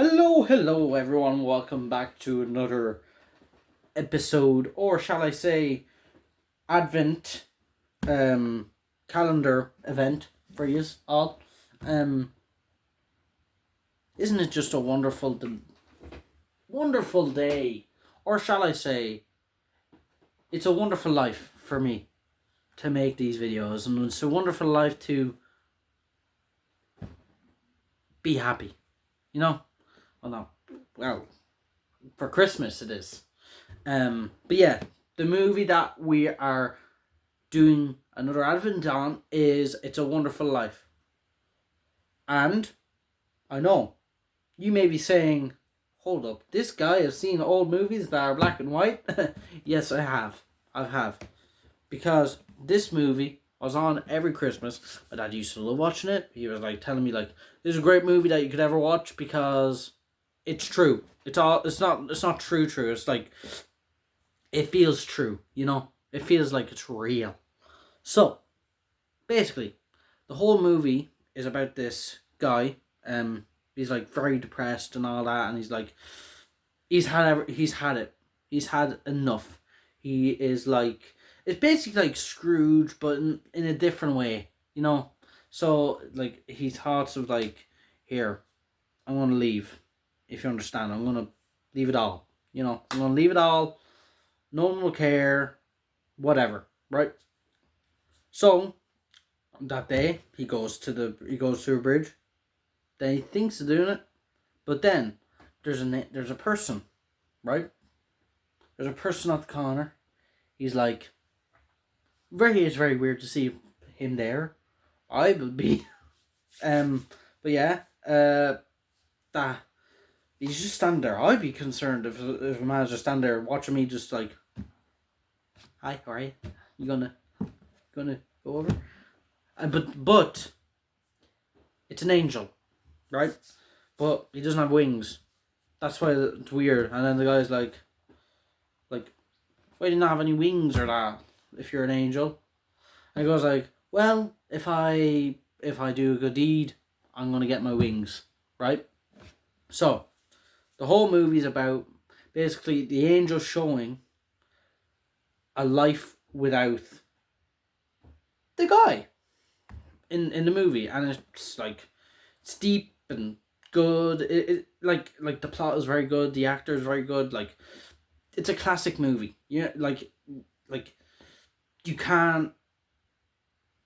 Hello, everyone. Welcome back to another episode, or shall I say, Advent calendar event for you all. Um, isn't it just a wonderful day, or shall I say, it's a wonderful life for me to make these videos, and it's a wonderful life to be happy. You know, well, no, well, for Christmas it is. But yeah, the movie that we are doing another advent on is It's a Wonderful Life. And I know you may be saying, hold up, this guy has seen old movies that are black and white. Yes, I have. Because this movie was on every Christmas. My dad used to love watching it. He was like telling me like, this is a great movie that you could ever watch because it's true. It's not true. It's like, it feels true, you know? It feels like it's real. So, basically, the whole movie is about this guy. He's like very depressed and all that, and he's like, he's had it. He's had enough. He is like, it's basically like Scrooge, but in a different way, you know. So like he thoughts of like, here, I'm gonna leave. If you understand, I'm gonna leave it all. You know, I'm gonna leave it all. No one will care. Whatever, right? So that day he goes to a bridge. Then he thinks of doing it, but then there's a person, right? There's a person at the corner. He's like, it's very weird to see him there. I would be, but yeah, that he's just standing there. I'd be concerned if a man's just standing there watching me, just like, hi, how are you? You gonna go over? But it's an angel, right? But he doesn't have wings. That's why it's weird. And then the guy's like, why do you not have any wings or that? If you're an angel, and he goes like, well, if I do a good deed, I'm gonna get my wings, right? So, the whole movie's about basically the angel showing a life without the guy in the movie, and it's like it's deep and good. It like the plot is very good, the actor is very good. Like it's a classic movie. Yeah, like you can't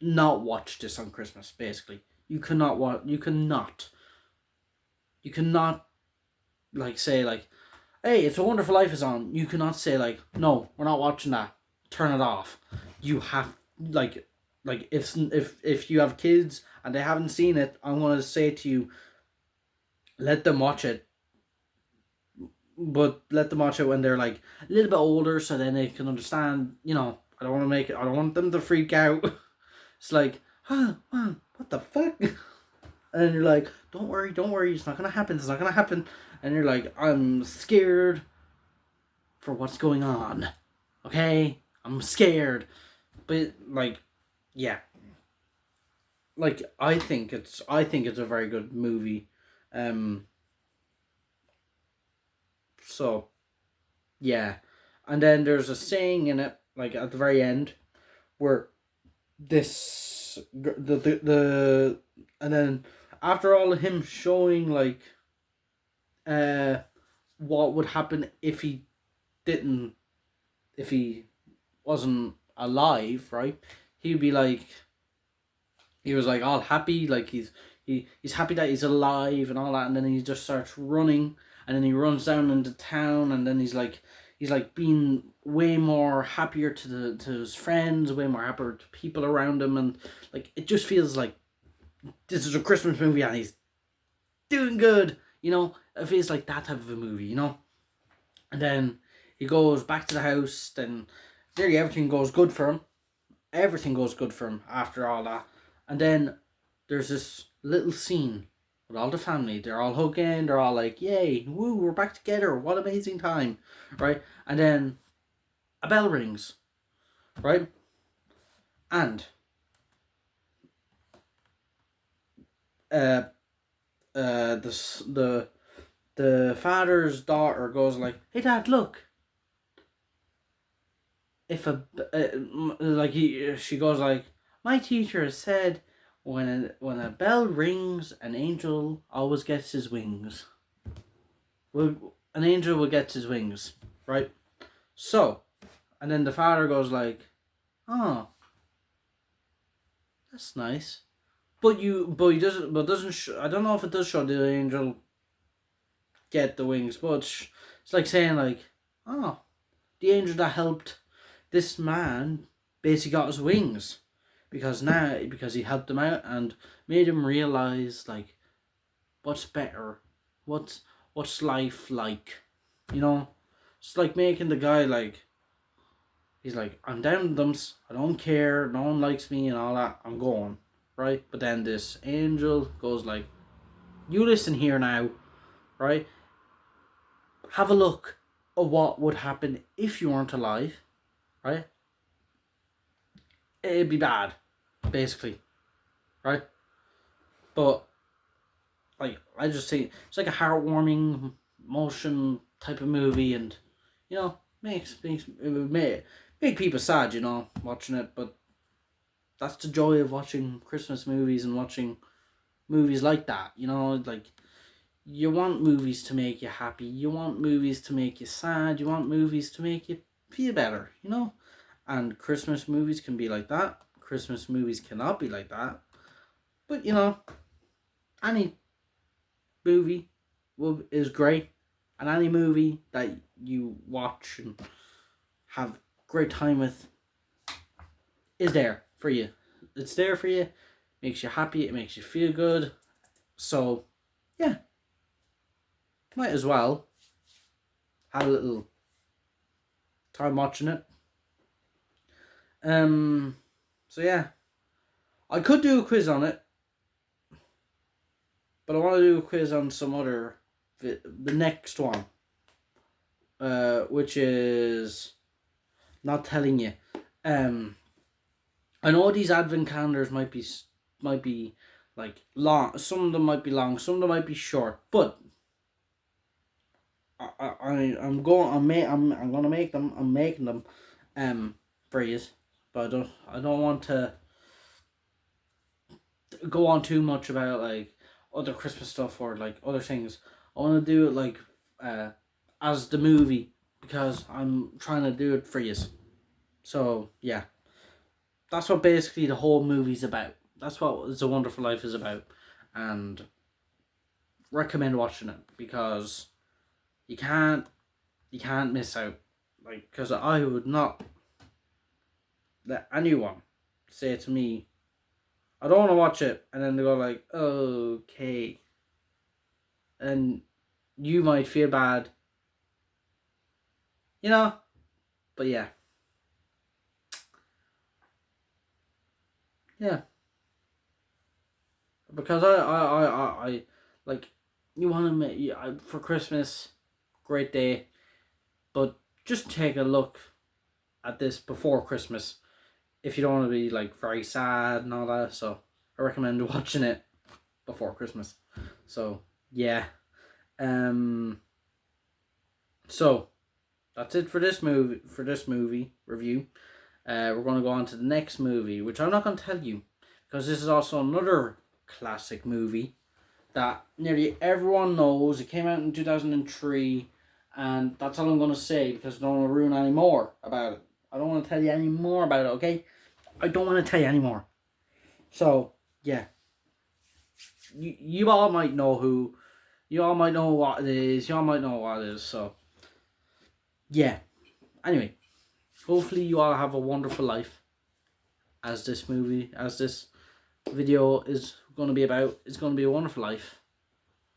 not watch this on Christmas. Basically, you cannot watch. You cannot like say like, hey, It's a Wonderful Life is on. You cannot say like, no, we're not watching that. Turn it off. You have like if you have kids and they haven't seen it, I'm gonna say to you, let them watch it. But let them watch it when they're like a little bit older, so then they can understand. You know, I don't want to make it. I don't want them to freak out. It's like, huh, man, what the fuck? And you're like, don't worry, it's not gonna happen. And you're like, I'm scared for what's going on. Okay? I'm scared. But like, yeah. Like I think it's a very good movie. Um so yeah. And then there's a saying in it, like at the very end, where the and then after all of him showing like uh what would happen didn't if he wasn't alive, right? He'd be like, he was like all happy, like he's happy that he's alive and all that, and then he just starts running, and then he runs down into town, and then he's like being way more happier to his friends, way more happier to people around him, and like it just feels like this is a Christmas movie and he's doing good, you know. It feels like that type of a movie, you know. And then he goes back to the house, then nearly everything goes good for him. Everything goes good for him after all that. And then there's this little scene with all the family. They're all hugging, they're all like, yay, woo, we're back together, what amazing time, right? And then a bell rings, right? And uh the the father's daughter goes like, "Hey, Dad, look." If she goes like, "My teacher said when a bell rings, an angel always gets his wings. Well, an angel will get his wings, right?" So, and then the father goes like, "Oh, that's nice." But I don't know if it does show the angel get the wings, but it's like saying like, "Oh, the angel that helped this man basically got his wings because he helped him out and made him realize like what's better, what's life like, you know." It's like making the guy like he's like, "I'm down in the dumps, I don't care, no one likes me and all that, I'm going," right? But then this angel goes like, "You listen here now, right? Have a look at what would happen if you weren't alive, right? It'd be bad, basically, right?" But like I just think it's like a heartwarming motion type of movie, and makes it would make people sad, watching it. But that's the joy of watching Christmas movies and watching movies like that. Like you want movies to make you happy, you want movies to make you sad, you want movies to make you feel better. And Christmas movies can be like that. Christmas movies cannot be like that. But any movie is great, and any movie that you watch and have great time with is there for you. It's there for you. Makes you happy. It makes you feel good. So, yeah, might as well have a little time watching it. So yeah, I could do a quiz on it, but I want to do a quiz on some other, the next one, which is not telling you. I know these advent calendars might be like long. Some of them might be long. Some of them might be short. But I'm gonna make them. I'm making them, for you. But I don't want to go on too much about like other Christmas stuff or like other things. I want to do it like as the movie, because I'm trying to do it for you. So yeah, that's what basically the whole movie's about. That's what It's a Wonderful Life is about, and recommend watching it because you can't miss out. Like, because I would not let anyone say to me, "I don't want to watch it," and then they go like, "Okay," and you might feel bad, you know. But yeah, yeah, because I like, you want to make, for Christmas, great day, but just take a look at this before Christmas if you don't want to be like very sad and all that. So I recommend watching it before Christmas. So yeah, so that's it for this movie. Review. We're going to go on to the next movie, which I'm not going to tell you because this is also another classic movie that nearly everyone knows. It came out in 2003, and that's all I'm going to say because I don't want to ruin any more about it. I don't want to tell you any more about it, okay? I don't want to tell you any more. So, yeah. You all might know who. You all might know what it is. You all might know what it is. So, yeah. Anyway, hopefully you all have a wonderful life. As this video is going to be about. It's going to be a wonderful life.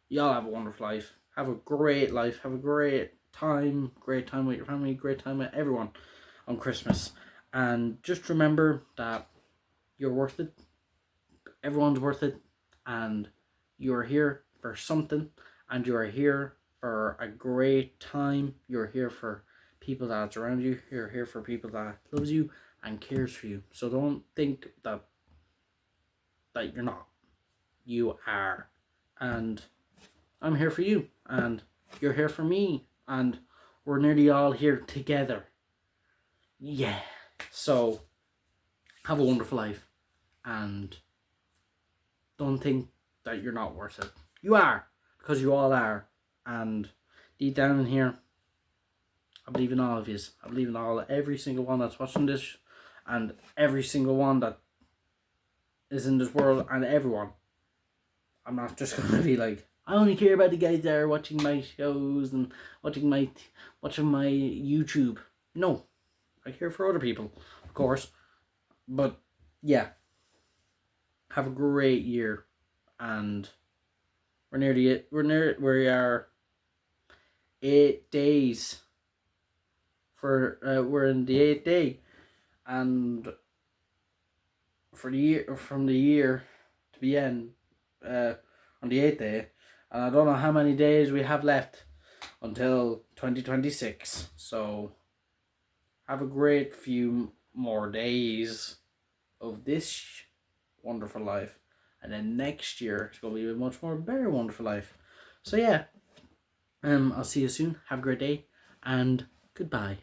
Y'all have a wonderful life. Have a great life. Have a great time. Great time with your family. Great time with everyone on Christmas. And just remember that you're worth it. Everyone's worth it. And you're here for something. And you're here for a great time. You're here for people that's around you. You're here for people that loves you and cares for you. So don't think that you're not. You are. And I'm here for you. And you're here for me, and we're nearly all here together. Yeah. So have a wonderful life, and don't think that you're not worth it. You are, because you all are. And deep down in here, I believe in all of you. I believe in every single one that's watching this, and every single one that is in this world, and everyone. I'm not just gonna be like, I only care about the guys that are watching my shows and watching my YouTube. No, I care for other people, of course. But yeah, have a great year, and we are 8 days for we're in the 8th day, and for the year, from the year to be end on the 8th day, and I don't know how many days we have left until 2026. So have a great few more days of this wonderful life, and then next year it's gonna be a much more better wonderful life. So yeah, I'll see you soon. Have a great day, and goodbye.